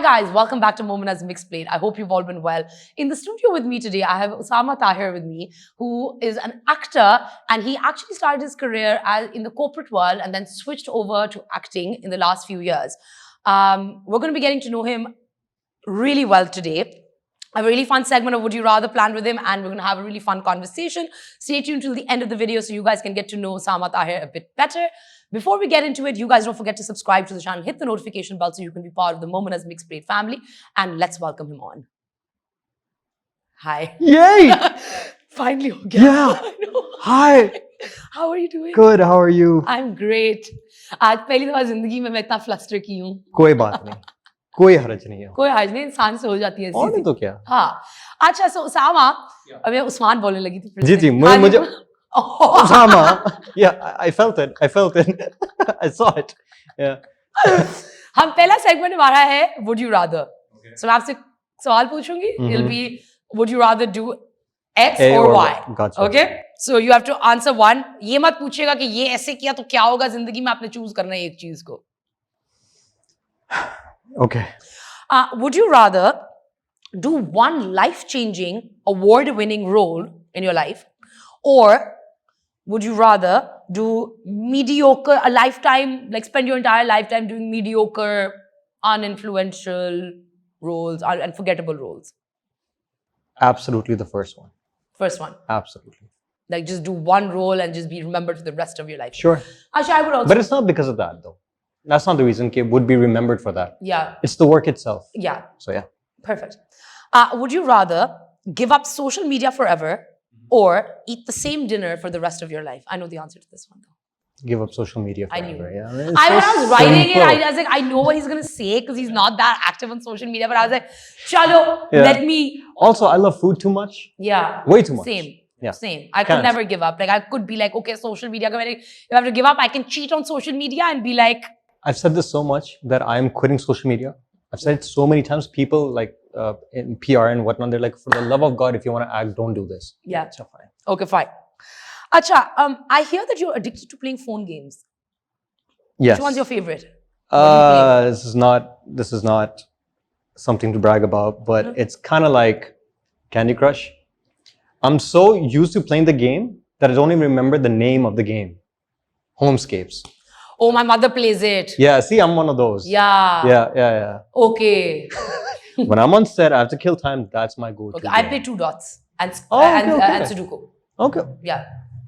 guys, welcome back to Momina's Mixed Plate. I hope you've all been well. In the studio with me today, I have Osama Tahir with me, who is an actor, and he actually started his career in the corporate world and then switched over to acting in the last few years. We're going to be getting to know him really well today. A really fun segment of Would You Rather planned with him, and we're going to have a really fun conversation. Stay tuned till the end of the video so you guys can get to know Osama Tahir a bit better. Before we get into it, you guys don't forget to subscribe to the channel, hit the notification bell so you can be part of the Momina's Mixed Plate family, and let's welcome him on. Hi. Yay! Finally, Yeah. Hi. How are you doing? Good. How are you? I'm great. आज पहली दफा जिंदगी में मैं इतना fluster की हूँ. कोई बात नहीं. कोई हर्ज नहीं है. कोई हर्ज नहीं, इंसान से हो जाती है. और नहीं तो क्या? हाँ. अच्छा, so Osama, अबे उस्मान बोलने लगी थी. जी मुझे Osama. Yeah, I felt it. I saw it. Yeah. हम पहला सेगमेंट हमारा है Would You Rather. So मैं आपसे सवाल पूछूंगी. It'll be Would you rather do X or Y? Gotcha. Okay. So you have to answer one. ये मत पूछेगा कि ये ऐसे किया तो क्या होगा जिंदगी में, आपने चूज करना है एक चीज को. Okay. Would you rather do one life-changing, award-winning role in your life, or would you rather do mediocre, a lifetime, like spend your entire lifetime doing mediocre, uninfluential roles, unforgettable roles? Absolutely the first one. First one. Absolutely. Like just do one role and just be remembered for the rest of your life. Sure. Actually, I would also. But it's not because of that though. That's not the reason it would be remembered for that. Yeah. It's the work itself. Yeah. So yeah. Perfect. Would you rather give up social media forever or eat the same dinner for the rest of your life? I know the answer to this one though. Give up social media forever. I knew. Yeah. When I was writing it, I was like, I know what he's going to say because he's not that active on social media. But I was like, chalo, let me. Also, I love food too much. Yeah. Way too much. Same. Yeah. Same. I could never give up. Like I could be like, okay, social media. If I have to give up, I can cheat on social media and be like. I've said this so much that I'm quitting social media. I've said it so many times. People like in PR and whatnot, they're like, for the love of God, if you want to act, don't do this. Yeah. So fine. Okay, fine. Acha, I hear that you're addicted to playing phone games. Yes. Which one's your favorite? This is not something to brag about, but it's kind of like Candy Crush. I'm so used to playing the game that I don't even remember the name of the game. Homescapes. Oh, my mother plays it. Yeah, see, I'm one of those. Yeah. Yeah. Okay. When I'm on set, I have to kill time. That's my go-to. Okay. I play Two Dots and Sudoku. Okay. Yeah.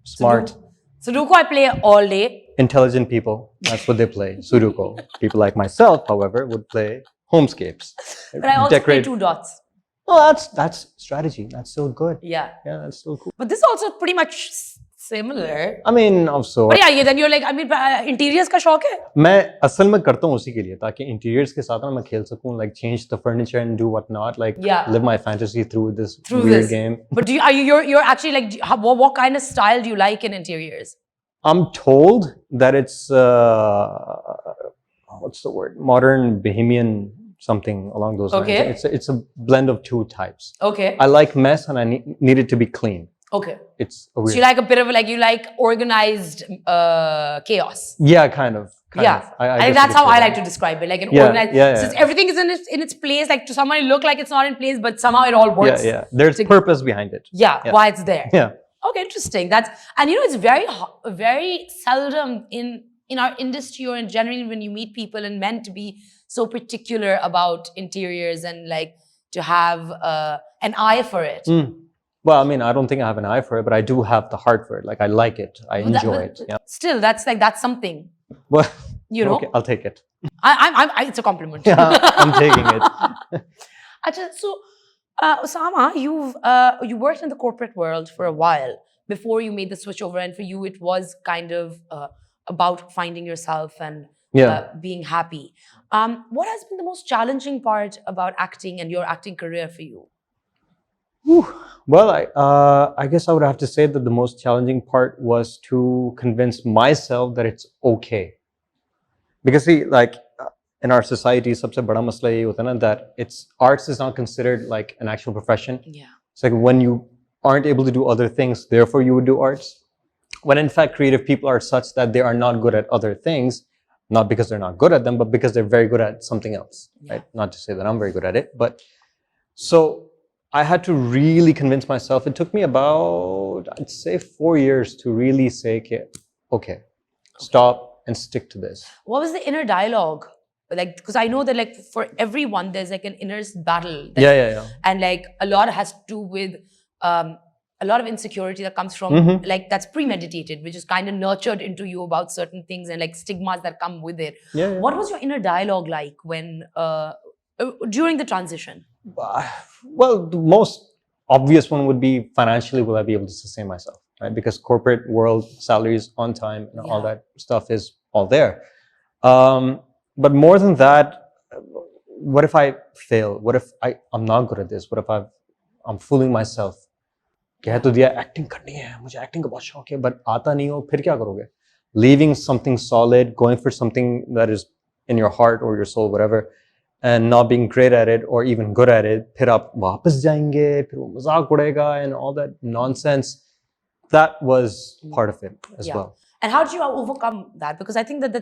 Smart. Sudoku I play all day. Intelligent people, that's what they play. Sudoku. People like myself, however, would play Homescapes. But I also play Two Dots. Oh, that's strategy. That's still good. Yeah. Yeah, that's still cool. But this also pretty much similar. I mean, of sorts. But yeah, then you're like, I mean, interiors का शौक है? मैं असल में करता हूँ उसी के लिए ताकि interiors के साथ ना मैं खेल सकूँ, like change the furniture and do whatnot, like live my fantasy through this weird game. But you're actually like, what kind of style do you like in interiors? I'm told that it's what's the word? Modern Bohemian something along those lines. It's a blend of two types. Okay. I like mess and I need it to be clean. Okay. It's a weird. So you like a bit of you like organized chaos. Yeah, kind of. I think that's how I like to describe it. Like an organized. Since everything is in its place, like to someone it look like it's not in place, but somehow it all works. Yeah. There's purpose behind it. Yeah, why it's there. Yeah. Okay, interesting. And it's very seldom in our industry or in general when you meet people and men to be so particular about interiors and like to have an eye for it. Well, I mean, I don't think I have an eye for it, but I do have the heart for it. Like I like it. I enjoy it. Yeah. Still, that's something. Well, you know. Okay, I'll take it. It's a compliment. Yeah, I'm taking it. So, Osama, you worked in the corporate world for a while before you made the switch over, and for you, it was kind of about finding yourself and being happy. What has been the most challenging part about acting and your acting career for you? Well, I guess I would have to say that the most challenging part was to convince myself that it's okay. Because see, like in our society, सबसे बड़ा मसला ये होता है ना that arts is not considered like an actual profession. Yeah. It's like when you aren't able to do other things, therefore you would do arts. When in fact creative people are such that they are not good at other things, not because they're not good at them, but because they're very good at something else, Yeah. right? Not to say that I'm very good at it, but so I had to really convince myself. It took me about, I'd say, 4 years to really say, okay, stop and stick to this. What was the inner dialogue? Like, because I know that like for everyone, there's like an inner battle. Yeah. And like a lot has to do with a lot of insecurity that comes from like that's premeditated, which is kind of nurtured into you about certain things and like stigmas that come with it. Yeah. What was your inner dialogue like when during the transition? Well, the most obvious one would be financially, will I be able to sustain myself, right? Because corporate world, salaries on time and all that stuff is all there. But more than that, what if I fail? What if I'm not good at this? What if I'm fooling myself? कह तो दिया acting करनी है, मुझे acting का बहुत शौक है, but आता नहीं हो, फिर क्या करोगे? Leaving something solid, going for something that is in your heart or your soul, whatever, and not being great at it or even good at it, फिर आप वापस जाएंगे, फिर वो मजाक उड़ेगा and all that nonsense. That was part of it as well. And how did you overcome that? Because I think that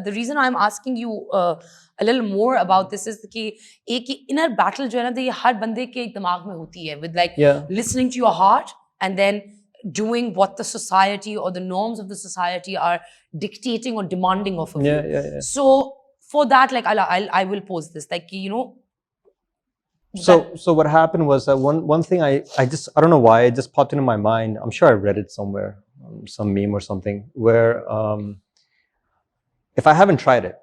the reason I'm asking you a little more about this is कि एक inner battle जो है ना, ये हर बंदे के दिमाग में होती है with like listening to your heart and then doing what the society or the norms of the society are dictating or demanding of you. Yeah. So for that, like I will pose this, like you know. So what happened was that one thing I don't know why it just popped into my mind. I'm sure I read it somewhere, some meme or something, where if I haven't tried it,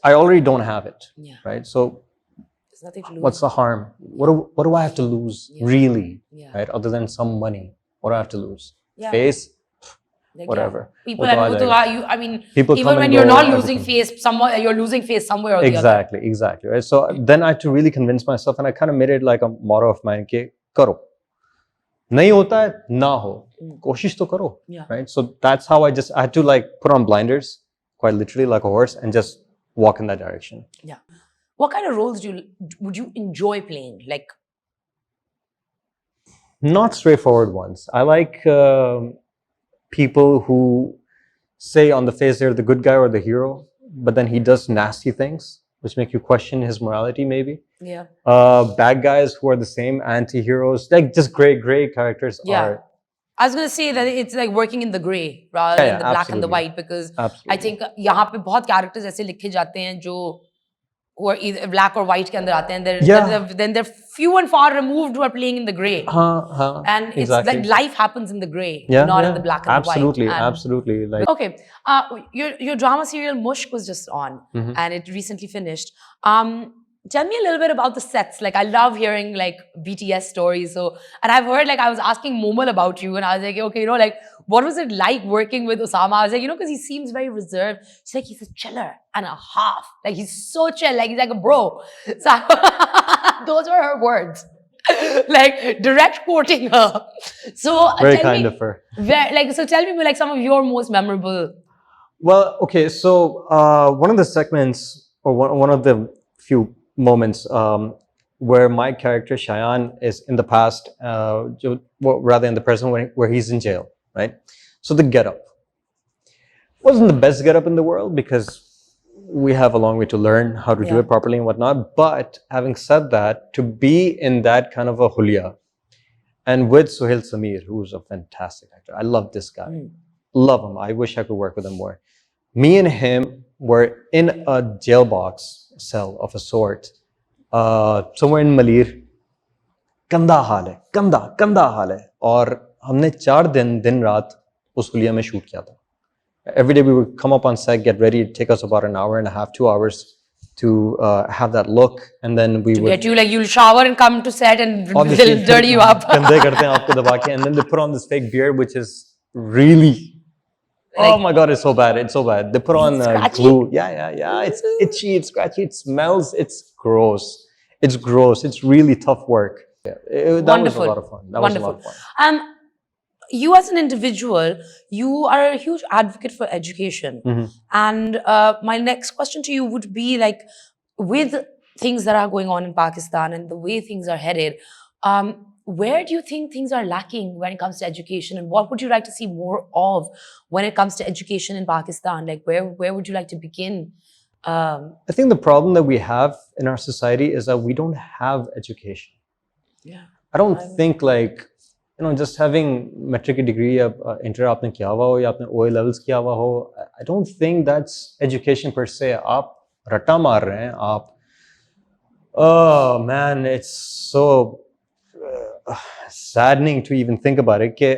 I already don't have it, right? So there's nothing to lose. What's the harm? What do I have to lose really, right? Other than some money, what do I have to lose? Face, like, whatever. People, I mean, people even when you're not losing face, somewhere you're losing face somewhere or the other. Exactly. Right? So then I had to really convince myself, and I kind of made it like a motto of mine: "Ke karo, nahi hota hai, na ho, koshish to karo." Right? So that's how I had to like put on blinders, quite literally, like a horse, and just walk in that direction. Yeah. What kind of roles would you enjoy playing? Like, not straightforward ones. I like people who say on the face they're the good guy or the hero, but then he does nasty things which make you question his morality, maybe. Yeah. Bad guys who are the same, anti-heroes, like just gray characters are. I was going to say that it's like working in the gray rather than the black and the white, because I think यहाँ पे बहुत characters ऐसे लिखे जाते हैं जो who are either black or white के अंदर आते हैं, then they're few and far removed who are playing in the gray. And it's like life happens in the gray, not in the black and the white. Absolutely. Like, okay, your drama serial Mushk was just on, and it recently finished. Tell me a little bit about the sets. Like, I love hearing like BTS stories. So, and I've heard, like, I was asking Momal about you, and I was like, okay, you know, like, what was it like working with Osama? I was like, you know, because he seems very reserved. She's like, he's a chiller and a half. Like, he's so chill. Like, he's like a bro. So, those were her words. Like, direct quoting her. So, very kind of her. So tell me, like, some of your most memorable. Well, okay. So, one of the segments, or one of the few moments where my character Shayan is in the past, rather in the present, where he's in jail, right? So the getup wasn't the best getup in the world because we have a long way to learn how to do it properly and whatnot. But having said that, to be in that kind of a hulia, and with Suhail Samir, who's a fantastic actor, I love this guy, love him. I wish I could work with him more. Me and him were in a jail box cell of a sort, somewhere in Malir. गंदा हाल है, गंदा हाल है, और हमने 4 दिन रात उस हुलिया में शूट किया था. Every day we would come up on set, get ready. It'd take us about an hour and a half, 2 hours to have that look, and then we would get you, like, you'll shower and come to set and they'll dirty you up. गंदे करते हैं आपको दबा के, and then they put on this fake beard, which is really. Like, oh my God, it's so bad. It's so bad. They put on glue. Yeah. It's itchy, it's scratchy, it smells. It's gross. It's really tough work. That was a lot of fun. Was a lot of fun. You as an individual, you are a huge advocate for education. And my next question to you would be, like, with things that are going on in Pakistan and the way things are headed, where do you think things are lacking when it comes to education, and what would you like to see more of when it comes to education in Pakistan? Like, where would you like to begin? I think the problem that we have in our society is that we don't have education. Yeah. I don't think like, just having metric degree या inter आपने किया हुआ हो या आपने OA levels किया हुआ हो, I don't think that's education per se. आप रट्टा मार रहे हैं आप. Oh man, it's so saddening to even think about it. कि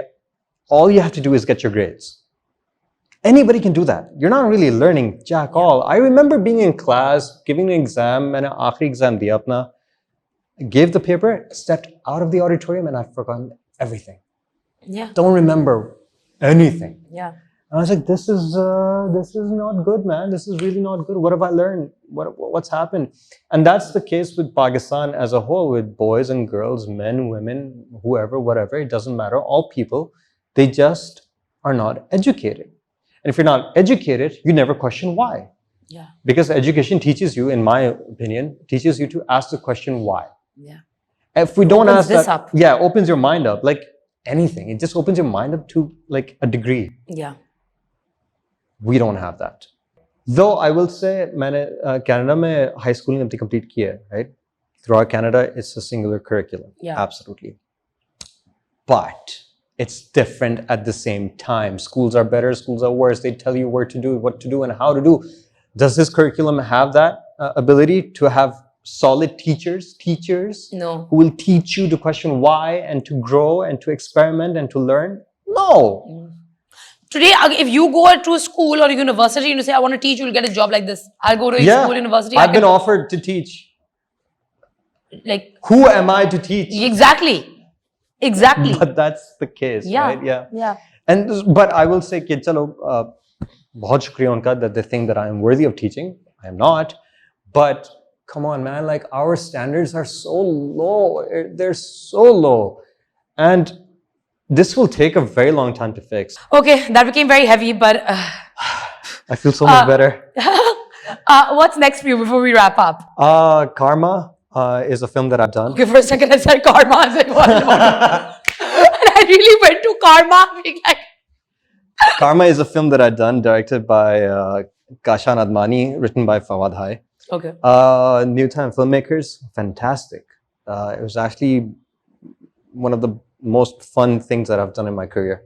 all you have to do is get your grades. Anybody can do that. You're not really learning jack all. I remember being in class, giving an exam, मैंने आखिरी exam दिया अपना, gave the paper, stepped out of the auditorium, and I've forgotten everything. Yeah. Don't remember anything. Yeah. And I was like, this is not good, man. This is really not good. What have I learned? What's happened? And that's the case with Pakistan as a whole, with boys and girls, men, women, whoever, whatever. It doesn't matter. All people, they just are not educated. And if you're not educated, you never question why. Yeah. Because education teaches you, in my opinion, teaches you to ask the question why. Yeah. If we don't Opens ask this that, up. yeah, opens your mind up like anything. It just opens your mind up to like a degree. Yeah. We don't have that. Though I will say, मैंने Canada में high schooling अपनी complete की है, right? Throughout Canada, it's a singular curriculum. Yeah. Absolutely. But it's different at the same time. Schools are better, schools are worse. They tell you where to do, what to do, and how to do. Does this curriculum have that ability to have solid teachers No. who will teach you to question why and to grow and to experiment and to learn? No. Today, if you go to a school or a university and you say, I want to teach, you'll get a job like this. I'll go to a school, university. I've been offered to teach. Like, who am I to teach? Exactly. But that's the case, right? Yeah. But I will say कि चलो बहुत शुक्रिया उनका that they think that I am worthy of teaching. I am not. But come on, man, like our standards are so low. They're so low. And this will take a very long time to fix. Okay, that became very heavy, but... I feel so much better. What's next for you before we wrap up? Karma is a film that I've done. Okay, for a second I said karma. I was like, what? And I really went to karma, being like... Karma is a film that I've done, directed by Kashan Admani, written by Fawad Hai. Okay. New time filmmakers, fantastic. It was actually one of the most fun things that I've done in my career.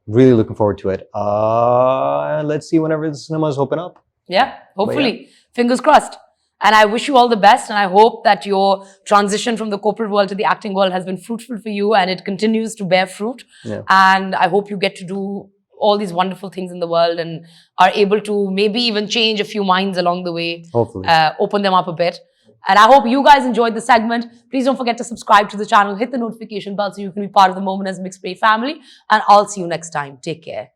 Really looking forward to it. Let's see whenever the cinemas open up. Yeah, hopefully. Fingers crossed. And I wish you all the best. And I hope that your transition from the corporate world to the acting world has been fruitful for you and it continues to bear fruit. Yeah. And I hope you get to do all these wonderful things in the world and are able to maybe even change a few minds along the way. Hopefully. Open them up a bit. And I hope you guys enjoyed the segment. Please don't forget to subscribe to the channel, hit the notification bell so you can be part of the Momina's Mixed Plate family. And I'll see you next time. Take care.